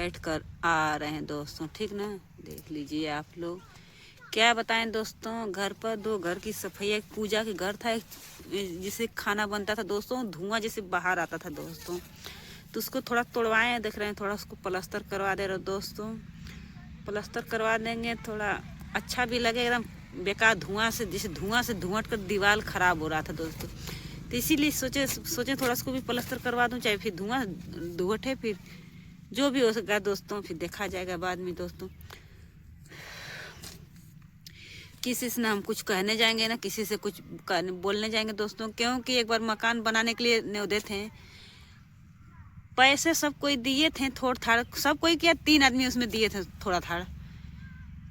बैठ कर आ रहे हैं दोस्तों, ठीक ना। देख लीजिए आप लोग, क्या बताएं दोस्तों, घर पर दो घर की सफाई, एक पूजा के घर था, एक जिसे खाना बनता था दोस्तों, धुआं जैसे बाहर आता था दोस्तों, तो उसको थोड़ा तोड़वाए हैं, देख रहे हैं, थोड़ा उसको प्लास्टर करवा दे रहे दोस्तों। प्लास्टर करवा देंगे, थोड़ा अच्छा भी लगे, एकदम बेकार धुआं से धुआं कर दीवार खराब हो रहा था दोस्तों, तो इसीलिए सोचे थोड़ा उसको भी प्लास्टर करवा दूं, चाहे फिर धुआं धुआटे, फिर जो भी हो सका दोस्तों, फिर देखा जाएगा बाद में दोस्तों। किसी से ना हम कुछ कहने जाएंगे ना किसी से कुछ बोलने जाएंगे दोस्तों, क्योंकि एक बार मकान बनाने के लिए न्योते थे, पैसे सब कोई दिए थे, थोड़ा थाड़ सब कोई किया, 3 आदमी उसमें दिए थे थोड़ा थाड़,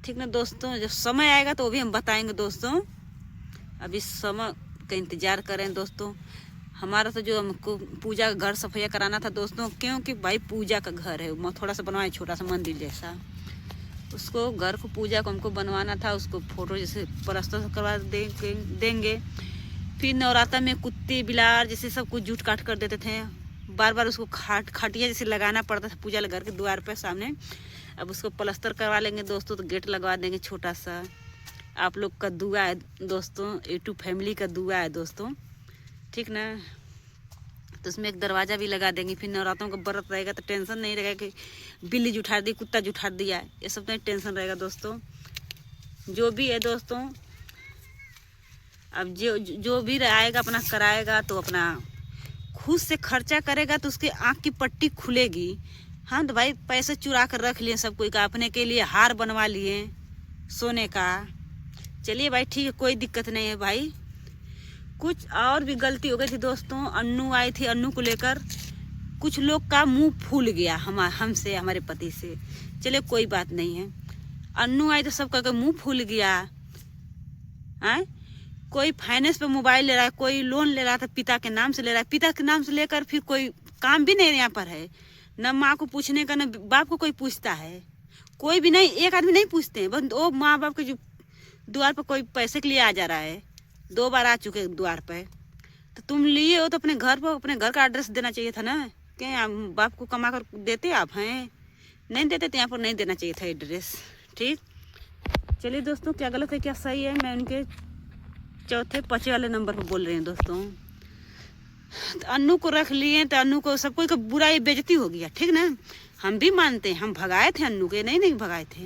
ठीक ना दोस्तों। जब समय आएगा तो वो भी हम बताएंगे दोस्तों, अभी समय का इंतजार करें दोस्तों। हमारा तो जो हमको पूजा का घर सफाई कराना था दोस्तों, क्योंकि भाई पूजा का घर है, थोड़ा सा बनवाए, छोटा सा मंदिर जैसा, उसको घर को पूजा को हमको बनवाना था, उसको फोटो जैसे प्लास्टर करवा देंगे। फिर नवरात्र में कुत्ते बिलार जैसे सब कुछ जूट काट कर देते थे, बार बार उसको खटिया जैसे लगाना पड़ता था पूजा घर के द्वार पे सामने। अब उसको प्लास्टर करवा लेंगे दोस्तों, तो गेट लगवा देंगे छोटा सा। आप लोग का दुआ है दोस्तों, A2 फैमिली का दुआ है दोस्तों, ठीक ना। तो उसमें एक दरवाज़ा भी लगा देंगे। फिर नवरात्रों का व्रत रहेगा तो टेंशन नहीं रहेगा कि बिल्ली जुठा दी, कुत्ता जुठा दिया, ये सब नहीं टेंशन रहेगा दोस्तों। जो भी है दोस्तों, अब जो भी आएगा अपना कराएगा, तो अपना खुद से खर्चा करेगा तो उसके आँख की पट्टी खुलेगी। हाँ तो भाई पैसे चुरा कर रख लिए सब कोई का, अपने के लिए हार बनवा लिए सोने का, चलिए भाई ठीक है, कोई दिक्कत नहीं है भाई। कुछ और भी गलती हो गई थी दोस्तों, अन्नू आई थी, अन्नू को लेकर कुछ लोग का मुंह फूल गया हमसे, हमारे पति से, चलिए कोई बात नहीं है। अन्नू आई तो सबका मुंह फूल गया है। कोई फाइनेंस पे मोबाइल ले रहा है, कोई लोन ले रहा था पिता के नाम से ले रहा है, पिता के नाम से लेकर फिर कोई काम भी नहीं यहाँ पर है, न माँ को पूछने का न बाप को कोई पूछता है, कोई भी नहीं, एक आदमी नहीं पूछते हैं, बस वो माँ बाप के जो द्वार पर कोई पैसे के लिए आ जा रहा है, 2 बार आ चुके द्वार पे, तो तुम लिए हो तो अपने घर पर अपने घर का एड्रेस देना चाहिए था ना, क्या बाप को कमा कर देते आप हैं, नहीं देते तो यहाँ पर नहीं देना चाहिए था एड्रेस, ठीक। चलिए दोस्तों, क्या गलत है क्या सही है, मैं उनके चौथे 5 वाले नंबर पर बोल रही हूँ दोस्तों। तो अन्नू को रख लिए तो अन्नू को सब कोई का बुराई बेइज्जती हो गया, ठीक ना। हम भी मानते हैं, हम भगाए थे अन्नू के, नहीं भगाए थे,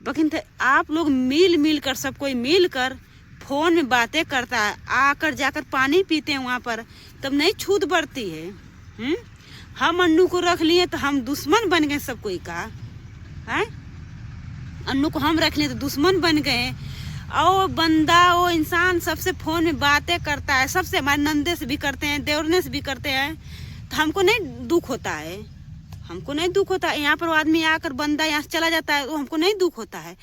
लेकिन आप लोग मिल कर सब कोई मिल कर फोन में बातें करता है, आकर जाकर पानी पीते हैं वहाँ पर, तब नहीं छूत बढ़ती है। हम अन्नू को रख लिए तो हम दुश्मन बन गए सब कोई का है, अन्नू को हम रख लिए तो दुश्मन बन गए। और बंदा वो इंसान सबसे फोन में बातें करता है, सबसे, हमारे नंदे से भी करते हैं, देवरने से भी करते हैं, तो हमको नहीं दुख होता है, हमको नहीं दुख होता है। यहाँ पर वो आदमी आकर बंदा यहाँ से चला जाता है तो हमको नहीं दुख होता है,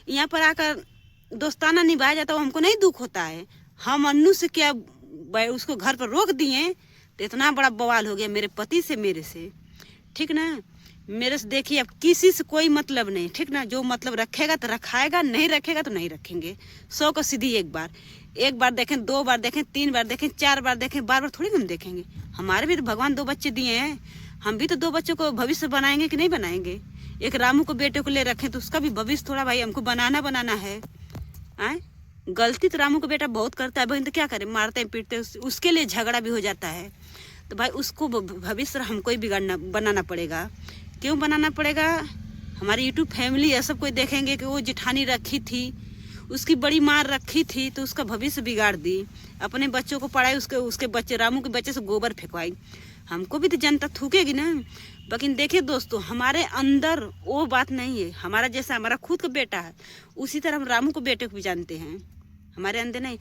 यहाँ पर आकर दोस्ताना निभाया जाता है वो हमको नहीं दुख होता है। हम अन्नू से क्या उसको घर पर रोक दिए तो इतना बड़ा बवाल हो गया मेरे पति से, मेरे से, ठीक ना। मेरे से देखिए, अब किसी से कोई मतलब नहीं, ठीक ना। जो मतलब रखेगा तो रखाएगा, नहीं रखेगा तो नहीं रखेंगे। 100 को सीधी एक बार देखें, 2 बार देखें, 3 बार देखें, 4 बार देखें, बार थोड़ी हम देखेंगे। हमारे भी तो भगवान 2 बच्चे दिए हैं, हम भी तो 2 बच्चों को भविष्य बनाएंगे कि नहीं बनाएंगे। एक रामू को बेटे को ले रखें तो उसका भी भविष्य थोड़ा भाई हमको बनाना है। गलती तो रामू को बेटा बहुत करता है, बहन तो क्या करे, मारते पीटते, उसके लिए झगड़ा भी हो जाता है, तो भाई उसको भविष्य हमको ही बनाना पड़ेगा। क्यों बनाना पड़ेगा, हमारी यूट्यूब फैमिली है, सब कोई देखेंगे कि वो जिठानी रखी थी, उसकी बड़ी मार रखी थी तो उसका भविष्य बिगाड़ दी, अपने बच्चों को पढ़ाई, उसके बच्चे, रामू के बच्चे से गोबर फेंकवाई, हमको भी तो जनता थूकेगी ना। लेकिन देखिए दोस्तों, हमारे अंदर वो बात नहीं है, हमारा जैसा हमारा खुद का बेटा है उसी तरह हम रामू को बेटे को भी जानते हैं, हमारे अंदर नहीं।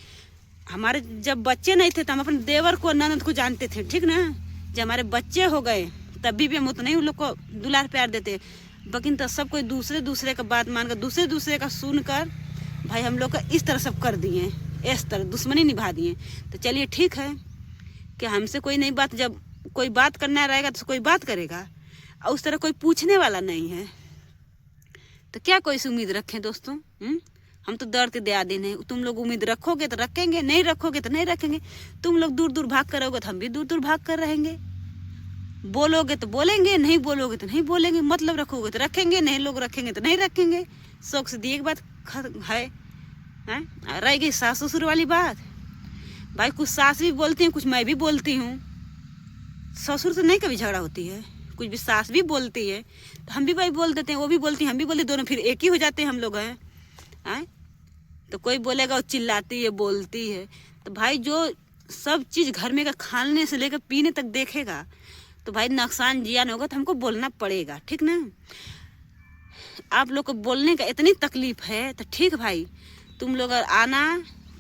हमारे जब बच्चे नहीं थे तो हम अपने देवर को, ननद को जानते थे, ठीक ना। जब हमारे बच्चे हो गए तभी भी हम उतना ही उन लोग को दुलार प्यार देते, लेकिन तो सब कोई दूसरे का बात मानकर, दूसरे का सुनकर भाई हम लोग का इस तरह सब कर दिए, इस तरह दुश्मनी निभा दिए। तो चलिए ठीक है कि हमसे कोई नहीं बात, जब कोई बात करना रहेगा तो कोई बात करेगा, और उस तरह कोई पूछने वाला नहीं है, तो क्या कोई से उम्मीद रखें दोस्तों। हम तो डर के दे नहीं, तुम लोग उम्मीद रखोगे तो रखेंगे, नहीं रखोगे तो नहीं रखेंगे। तुम लोग दूर दूर भाग कर रहोगे तो हम भी दूर दूर भाग कर रहेंगे। बोलोगे तो बोलेंगे, नहीं बोलोगे तो नहीं बोलेंगे, मतलब रखोगे तो रखेंगे, नहीं लोग रखेंगे तो नहीं रखेंगे। शौक से दी एक बात है, हैं? रह गई सास ससुर वाली बात, भाई कुछ सास भी बोलती हैं, कुछ मैं भी बोलती हूँ। ससुर से नहीं कभी झगड़ा होती है, कुछ भी सास भी बोलती है तो हम भी भाई बोल देते हैं, वो भी बोलती हैं हम भी बोलते, दोनों फिर एक ही हो जाते हैं हम लोग हैं। तो कोई बोलेगा वो चिल्लाती है बोलती है, तो भाई जो सब चीज़ घर में का खाने से लेकर पीने तक देखेगा तो भाई नुकसान जियान होगा तो हमको बोलना पड़ेगा, ठीक ना। आप लोग को बोलने का इतनी तकलीफ है तो ठीक भाई, तुम लोग आना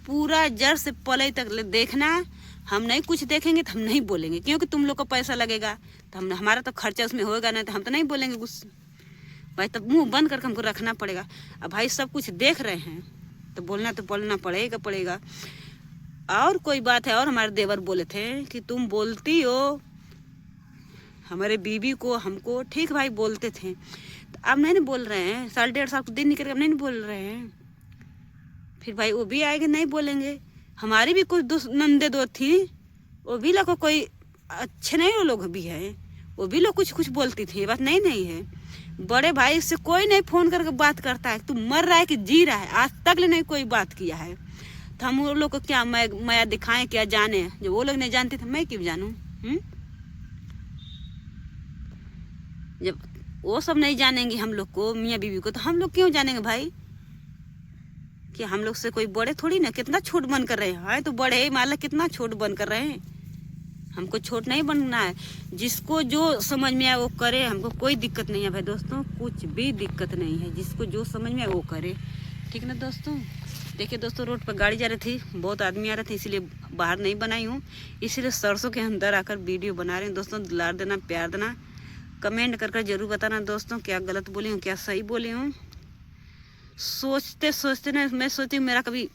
पूरा जड़ से पले तक देखना, हम नहीं कुछ देखेंगे तो हम नहीं बोलेंगे, क्योंकि तुम लोग को पैसा लगेगा तो हम हमारा तो खर्चा उसमें होगा नहीं, तो हम तो नहीं बोलेंगे कुछ भाई, तब मुंह बंद करके हमको रखना पड़ेगा। अब भाई सब कुछ देख रहे हैं तो बोलना पड़ेगा। और कोई बात है, और हमारे देवर बोले थे कि तुम बोलती हो हमारे बीवी को हमको, ठीक भाई बोलते थे, तो अब नहीं बोल रहे हैं, 1.5 साल दिन निकल के अब नहीं बोल रहे हैं, फिर भाई वो भी आएंगे नहीं बोलेंगे। हमारी भी कुछ नंदे दो थी, वो भी लोग कोई अच्छे नहीं, वो लोग भी है, वो भी लोग कुछ बोलती थी, बात नहीं है। बड़े भाई से कोई नहीं फोन करके बात करता है तू मर रहा है कि जी रहा है, आज तक ले नहीं कोई बात किया है। तो हम वो लोग को क्या माया दिखाएं, क्या जाने, जो वो लोग नहीं जानते थे मैं क्यों जानूं। जब वो सब नहीं जानेंगे हम लोग को, मियाँ बीवी को, तो हम लोग क्यों जानेंगे भाई, कि हम लोग से कोई बड़े थोड़ी ना, कितना छोट बन कर रहे हैं, तो बड़े माला कितना छोट बन कर रहे हैं, हमको छोट नहीं बनना है। जिसको जो समझ में आए वो करे, हमको कोई दिक्कत नहीं है भाई दोस्तों, कुछ भी दिक्कत नहीं है, जिसको जो समझ में आए वो करे, ठीक ना दोस्तों। देखिए दोस्तों, रोड पर गाड़ी जा रही थी, बहुत आदमी आ रहे थे, इसीलिए बाहर नहीं बनाई हूँ, इसीलिए सरसों के अंदर आकर वीडियो बना रहे हैं दोस्तों। दुलार देना, प्यार देना, कमेंट कर जरूर बताना दोस्तों, क्या गलत बोली हूँ क्या सही बोली हूँ। सोचते सोचते ना मैं सोचती हूँ मेरा कभी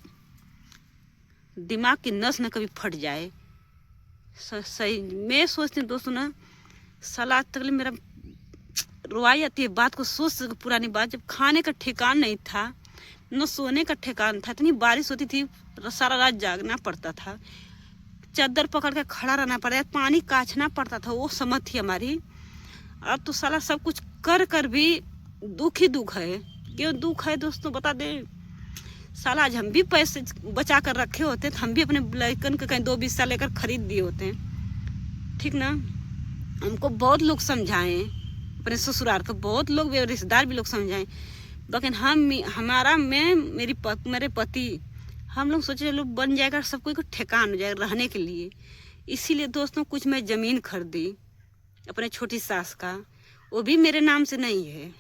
दिमाग की नस ना कभी फट जाए, सही मैं सोचती हूँ दोस्तों ना, साला आज तक मेरा रुआई आती है बात को सोच, पुरानी बात, जब खाने का ठिकान नहीं था न सोने का ठिकान था, इतनी बारिश होती थी, सारा रात जागना पड़ता था, चादर पकड़ के खड़ा रहना पड़ता, पानी काछना पड़ता था, वो समझ थी हमारी। अब तो साला सब कुछ कर भी दुख ही दुख है। क्यों दुख है दोस्तों बता दे, साला आज हम भी पैसे बचा कर रखे होते तो हम भी अपने लड़कन के कहीं 2 बिस्सा लेकर खरीद दिए होते, ठीक ना। हमको बहुत लोग समझाएं, अपने ससुराल को बहुत लोग, रिश्तेदार भी लोग समझाएं, लेकिन मेरे पति, हम लोग सोचे लोग बन जाएगा, सब कोई को ठेकान हो जाएगा रहने के लिए। इसीलिए दोस्तों कुछ मैं ज़मीन खरीदी अपने छोटी सास का, वो भी मेरे नाम से नहीं है,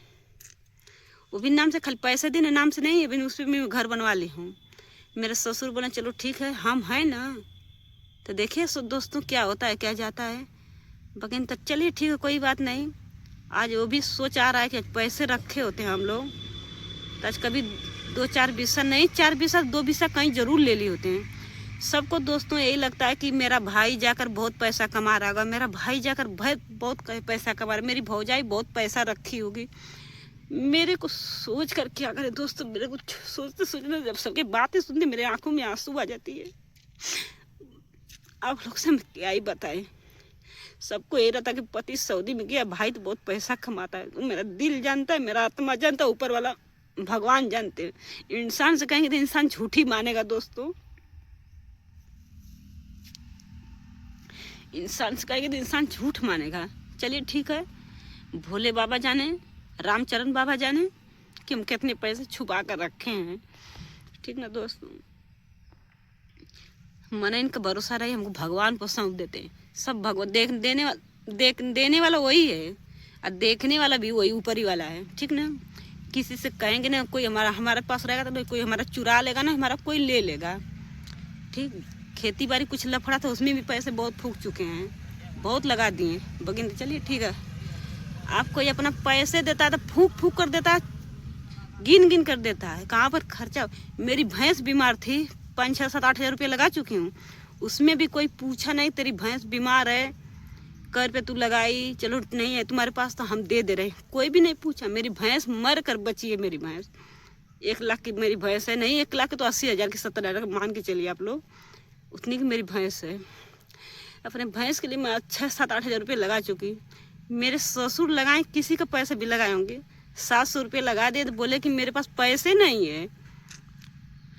वो भी नाम से खाली पैसे देने नाम से नहीं है, उस पर मैं घर बनवा ली हूँ। मेरे ससुर बोले चलो ठीक है हम हैं ना, तो देखिए दोस्तों क्या होता है क्या जाता है, लेकिन तो चलिए ठीक है कोई बात नहीं। आज वो भी सोच आ रहा है कि पैसे रखे होते हैं हम लोग, तो आज कभी 2-4 बिस्सा नहीं, 4 बिस्सा 2 बिस्सा कहीं जरूर ले लिए होते हैं। सबको दोस्तों यही लगता है कि मेरा भाई जाकर बहुत पैसा कमा रहा होगा, मेरा भाई जाकर बहुत पैसा कमा रहा है, मेरी भौजाई बहुत पैसा रखी होगी। मेरे को सोच कर क्या करें दोस्तों, मेरे को सोचते सोचते जब सबके बातें सुनते मेरे आंखों में आंसू आ जाती है। आप लोग से क्या ही बताए, सबको ये रहता कि पति सऊदी में गया, भाई तो बहुत पैसा कमाता है, मेरा दिल जानता है, मेरा आत्मा जानता है, ऊपर वाला भगवान जानते हैं। इंसान से कहेंगे तो इंसान झूठी मानेगा दोस्तों, इंसान से कहेंगे तो इंसान झूठ मानेगा। चलिए ठीक है, भोले बाबा जाने, रामचरण बाबा जाने कि हम कितने पैसे छुपा कर रखे हैं, ठीक ना दोस्तों। मन इनका भरोसा रहे, हमको भगवान को सौंप देते हैं, सब भगवान देने वाला वही है और देखने वाला भी वही ऊपर ही वाला है, ठीक ना। किसी से कहेंगे ना, कोई हमारे पास रहेगा तो कोई हमारा चुरा लेगा ना, हमारा कोई ले लेगा, ठीक। खेती बाड़ी कुछ लफड़ा था, उसमें भी पैसे बहुत फूक चुके हैं, बहुत लगा दिए बगिन। चलिए ठीक है, आप कोई अपना पैसे देता है तो फूक फूक कर देता है, गिन कर देता है, कहाँ पर खर्चा। मेरी भैंस बीमार थी, 5-6-7-8 हज़ार रुपये लगा चुकी हूँ, उसमें भी कोई पूछा नहीं तेरी भैंस बीमार है, कर पे तू लगाई, चलो नहीं है तुम्हारे पास तो हम दे दे रहे, कोई भी नहीं पूछा। मेरी भैंस मर कर बची है, मेरी भैंस 1 लाख की मेरी भैंस है, नहीं 1 लाख की तो 80,000 की 70,000 मान के चलिए आप लोग, उतनी की मेरी भैंस है। अपने भैंस के लिए मैं 6-7-8 हज़ार रुपये लगा चुकी। मेरे ससुर लगाए, किसी का पैसे भी लगाए होंगे, 700 रुपये लगा दिए तो बोले कि मेरे पास पैसे नहीं है,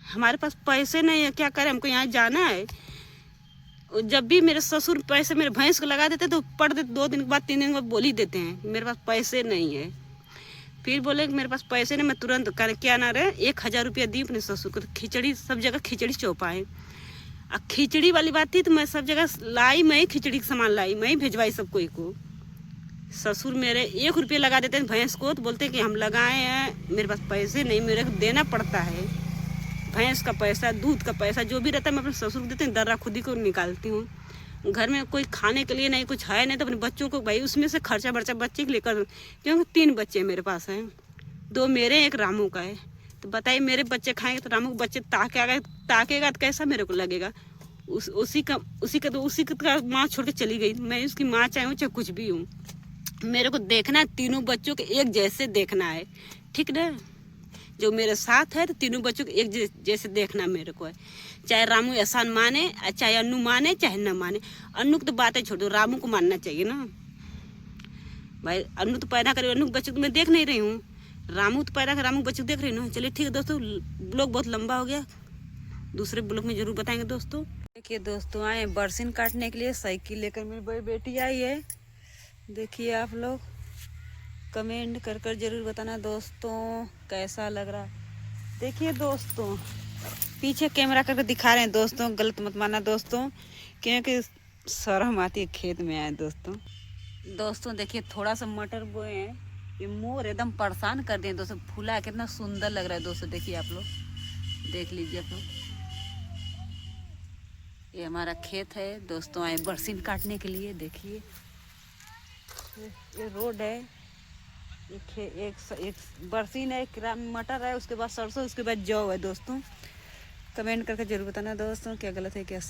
हमारे पास पैसे नहीं है, क्या करें, हमको यहाँ जाना है। और जब भी मेरे ससुर पैसे मेरे भैंस को लगा देते तो पढ़ देते, 2 दिन के बाद 3 दिन के बाद बोल ही देते हैं कि मेरे पास पैसे नहीं है। फिर बोले कि मेरे पास पैसे नहीं, मैं तुरंत क्या ना रहे 1000 रुपया दी अपने ससुर को। खिचड़ी सब जगह खिचड़ी चौपाए, अब खिचड़ी वाली बात थी तो मैं सब जगह लाई, मैं ही खिचड़ी का सामान लाई, मैं ही भिजवाई सब कोई को। ससुर मेरे 1 रुपये लगा देते हैं भैंस को तो बोलते कि हम लगाए हैं, मेरे पास पैसे नहीं, मेरे को देना पड़ता है। भैंस का पैसा, दूध का पैसा जो भी रहता है मैं अपने ससुर को देते हैं, दर्रा खुद ही को निकालती हूँ। घर में कोई खाने के लिए नहीं कुछ है नहीं तो अपने बच्चों को भाई उसमें से खर्चा बर्चा बच्चे के लेकर, क्योंकि 3 बच्चे मेरे पास हैं, 2 मेरे 1 रामू का है। तो बताइए मेरे बच्चे खाएंगे तो रामू के बच्चे ताकेगा तो कैसा मेरे को लगेगा। उसी का माँ छोड़ के चली गई, मैं उसकी माँ चाहे हूँ चाहे कुछ भी हूँ, मेरे को देखना है, तीनों बच्चों के एक जैसे देखना है, ठीक ना। जो मेरे साथ है तो तीनों बच्चों को एक जैसे देखना मेरे को है, चाहे रामू एहसान माने, चाहे अन्नू माने, चाहे न माने। अन्नू की तो बातें छोड़ दो, रामू को मानना चाहिए ना भाई। अन्नू तो पैदा करे, अन्नू के बच्चों को मैं देख नहीं रही हूँ, रामू तो पैदा कर, रामू के बच्चे को देख रही हूँ। चलिए ठीक है दोस्तों, ब्लॉग बहुत लंबा हो गया, दूसरे ब्लॉग में जरूर बताएंगे दोस्तों। देखिए दोस्तों, आए बरसीन काटने के लिए, साइकिल लेकर मेरी बड़ी बेटी आई है। देखिए आप लोग कमेंट कर कर जरूर बताना दोस्तों कैसा लग रहा। देखिए दोस्तों, पीछे कैमरा करके दिखा रहे हैं दोस्तों, गलत मत मानना दोस्तों, क्योंकि शर्म आती है खेत में आए दोस्तों। देखिए थोड़ा सा मटर बोए हैं, ये मोर एकदम परेशान कर दिए दोस्तों, फूला कितना सुंदर लग रहा है दोस्तों। देखिए आप लोग देख लीजिए आप लोग, ये हमारा खेत है दोस्तों, आए बरसीन काटने के लिए। देखिए ये रोड है, एक बरसीन है, एक मटर है, उसके बाद सरसों, उसके बाद जौ है दोस्तों। कमेंट करके जरूर बताना दोस्तों क्या गलत है क्या